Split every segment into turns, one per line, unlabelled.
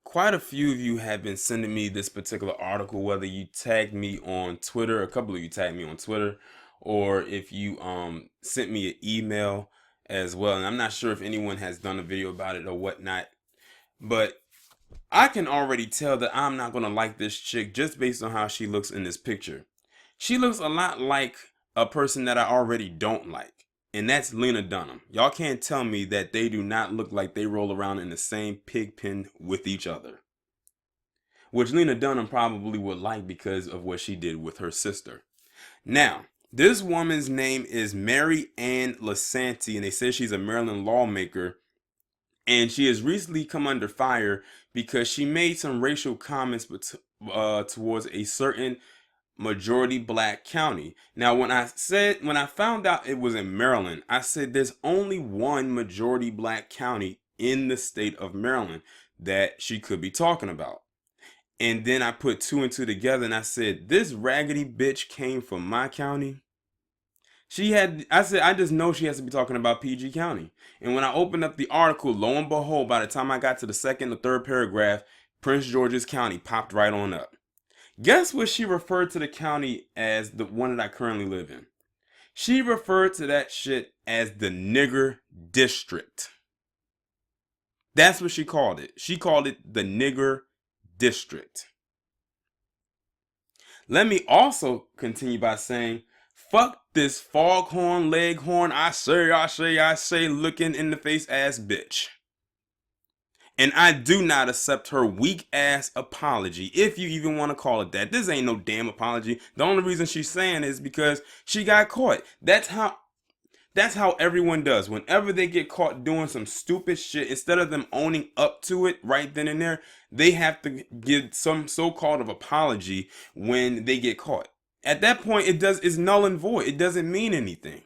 quite a few of you have been sending me this particular article, whether you tagged me on Twitter, a couple of you tagged me on Twitter, or if you sent me an email as well. And I'm not sure if anyone has done a video about it or whatnot, but I can already tell that I'm not gonna like this chick just based on how she looks in this picture. She looks a lot like a person that I already don't like, and that's Lena Dunham. Y'all can't tell me that they do not look like they roll around in the same pig pen with each other, which Lena Dunham probably would like because of what she did with her sister. Now, this woman's name is Mary Ann Lisanti, and they say she's a Maryland lawmaker, and she has recently come under fire because she made some racial comments towards a certain majority black county. Now, when I found out it was in Maryland, I said there's only one majority black county in the state of Maryland that she could be talking about. And then I put two and two together and I said, this raggedy bitch came from my county. I said, I just know she has to be talking about PG County. And when I opened up the article, lo and behold, by the time I got to the second or third paragraph, Prince George's County popped right on up. Guess what she referred to the county as, the one that I currently live in? She referred to that shit as the nigger district. That's what she called it. She called it the nigger district. Let me also continue by saying, fuck this foghorn, leghorn, I say, looking in the face ass bitch. And I do not accept her weak ass apology, if you even want to call it that. This ain't no damn apology. The only reason she's saying is because she got caught. That's how everyone does. Whenever they get caught doing some stupid shit, instead of them owning up to it right then and there, they have to give some so-called of apology when they get caught. At that point, it's null and void. It doesn't mean anything.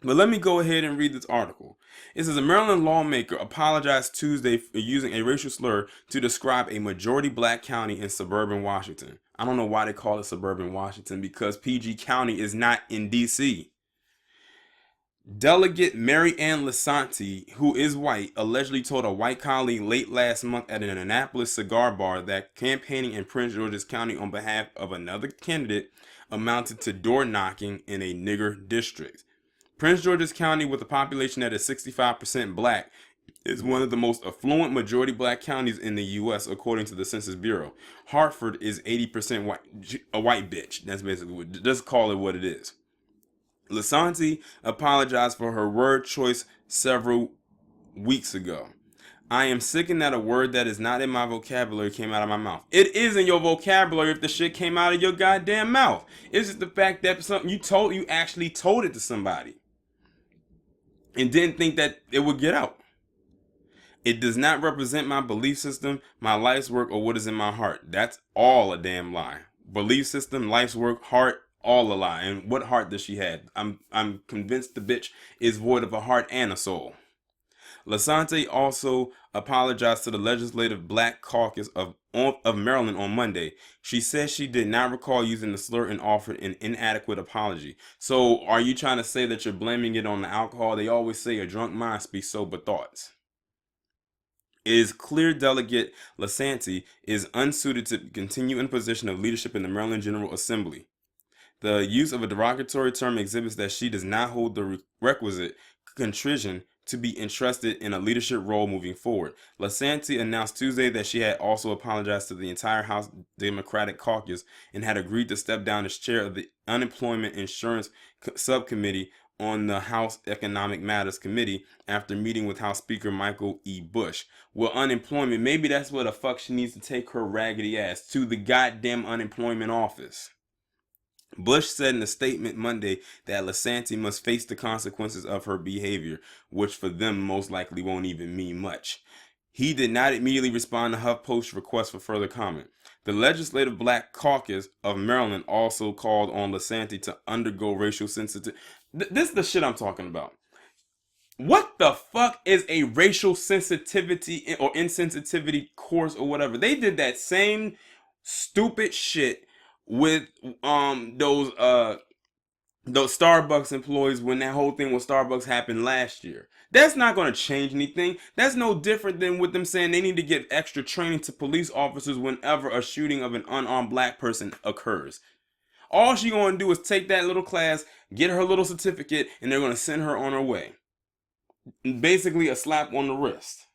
But let me go ahead and read this article. It says a Maryland lawmaker apologized Tuesday for using a racial slur to describe a majority black county in suburban Washington. I don't know why they call it suburban Washington, because PG County is not in DC. Delegate Mary Ann Lisanti, who is white, allegedly told a white colleague late last month at an Annapolis cigar bar that campaigning in Prince George's County on behalf of another candidate amounted to door knocking in a nigger district. Prince George's County, with a population that is 65% black, is one of the most affluent majority black counties in the U.S., according to the Census Bureau. Hartford is 80% white, a white bitch. That's basically what, just call it what it is. Lisanti apologized for her word choice several weeks ago. I am sickened that a word that is not in my vocabulary came out of my mouth. It is in your vocabulary if the shit came out of your goddamn mouth. It's just the fact that something you actually told it to somebody and didn't think that it would get out. It does not represent my belief system, my life's work, or what is in my heart. That's all a damn lie. Belief system, life's work, heart, all a lie. And what heart does she have? I'm convinced the bitch is void of a heart and a soul. Lisanti also apologized to the Legislative Black Caucus of Maryland on Monday. She says she did not recall using the slur and offered an inadequate apology. So are you trying to say that you're blaming it on the alcohol? They always say a drunk mind speaks sober thoughts. It is clear Delegate Lisanti is unsuited to continue in a position of leadership in the Maryland General Assembly. The use of a derogatory term exhibits that she does not hold the requisite contrition to be entrusted in a leadership role moving forward. Lisanti announced Tuesday that she had also apologized to the entire House Democratic Caucus and had agreed to step down as chair of the Unemployment Insurance Subcommittee on the House Economic Matters Committee after meeting with House Speaker Michael E. Bush. Well, unemployment, maybe that's where the fuck she needs to take her raggedy ass, to the goddamn unemployment office. Bush said in a statement Monday that Lisanti must face the consequences of her behavior, which for them most likely won't even mean much. He did not immediately respond to HuffPost's request for further comment. The Legislative Black Caucus of Maryland also called on Lisanti to undergo racial sensitivity. This is the shit I'm talking about. What the fuck is a racial sensitivity or insensitivity course or whatever? They did that same stupid shit with those those Starbucks employees when that whole thing with Starbucks happened last year. That's not going to change anything. That's no different than with them saying they need to give extra training to police officers whenever a shooting of an unarmed black person occurs. All she going to do is take that little class, get her little certificate, and they're going to send her on her way. Basically a slap on the wrist.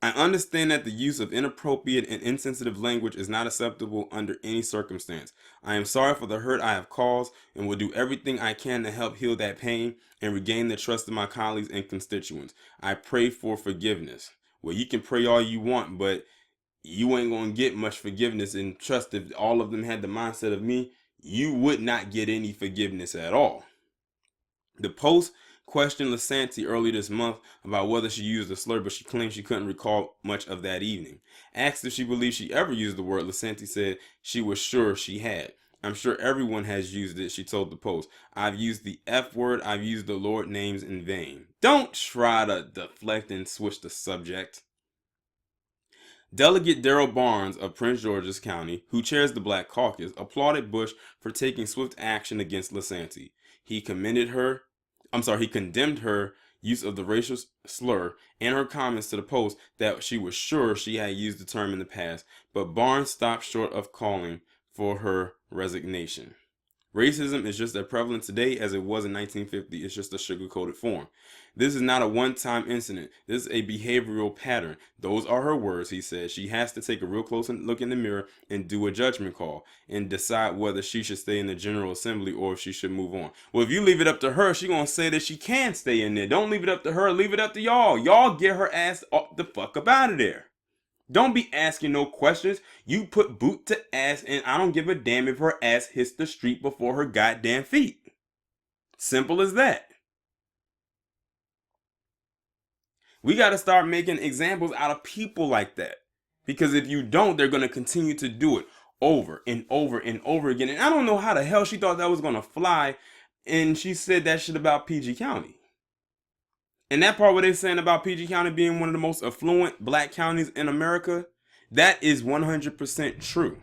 I understand that the use of inappropriate and insensitive language is not acceptable under any circumstance. I am sorry for the hurt I have caused and will do everything I can to help heal that pain and regain the trust of my colleagues and constituents. I pray for forgiveness. Well, you can pray all you want, but you ain't going to get much forgiveness and trust. If all of them had the mindset of me, you would not get any forgiveness at all. The Post questioned Lisanti earlier this month about whether she used the slur, but she claimed she couldn't recall much of that evening. Asked if she believed she ever used the word, Lisanti said she was sure she had. I'm sure everyone has used it, she told the Post. I've used the F word, I've used the Lord names in vain. Don't try to deflect and switch the subject. Delegate Darrell Barnes of Prince George's County, who chairs the Black Caucus, applauded Bush for taking swift action against Lisanti. He condemned her use of the racial slur and her comments to the Post that she was sure she had used the term in the past, but Barnes stopped short of calling for her resignation. Racism is just as prevalent today as it was in 1950. It's just a sugar-coated form. This is not a one-time incident. This is a behavioral pattern. Those are her words, he said. She has to take a real close look in the mirror and do a judgment call and decide whether she should stay in the General Assembly or if she should move on. Well, if you leave it up to her, she's going to say that she can stay in there. Don't leave it up to her. Leave it up to y'all. Y'all get her ass up the fuck up out of there. Don't be asking no questions. You put boot to ass, and I don't give a damn if her ass hits the street before her goddamn feet. Simple as that. We got to start making examples out of people like that. Because if you don't, they're going to continue to do it over and over and over again. And I don't know how the hell she thought that was going to fly. And she said that shit about PG County. And that part where they're saying about PG County being one of the most affluent black counties in America, that is 100% true.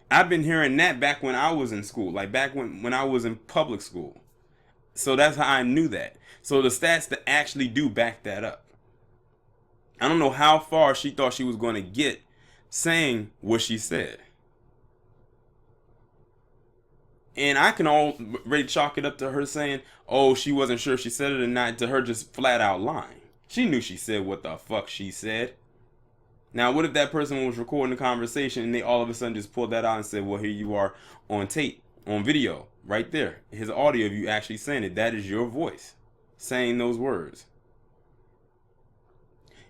I've been hearing that back when I was in school, like back when I was in public school. So that's how I knew that. So the stats that actually do back that up. I don't know how far she thought she was going to get saying what she said. And I can already chalk it up to her saying, oh, she wasn't sure if she said it or not, to her just flat out lying. She knew she said what the fuck she said. Now, what if that person was recording the conversation and they all of a sudden just pulled that out and said, well, here you are on tape, on video, right there. Here's audio of you actually saying it. That is your voice saying those words.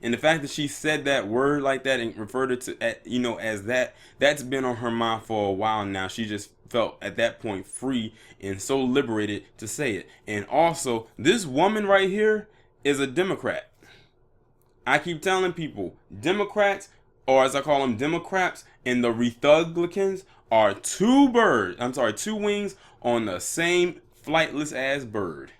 And the fact that she said that word like that and referred it to, as that, that's been on her mind for a while now. She just felt at that point free and so liberated to say it. And also, this woman right here is a Democrat. I keep telling people, Democrats, or as I call them, Democrats, and the Republicans are two wings on the same flightless ass bird.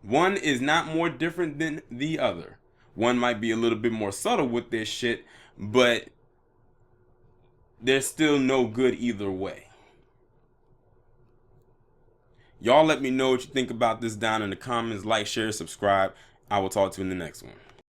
One is not more different than the other. One might be a little bit more subtle with this shit, but there's still no good either way. Y'all let me know what you think about this down in the comments. Like, share, subscribe. I will talk to you in the next one.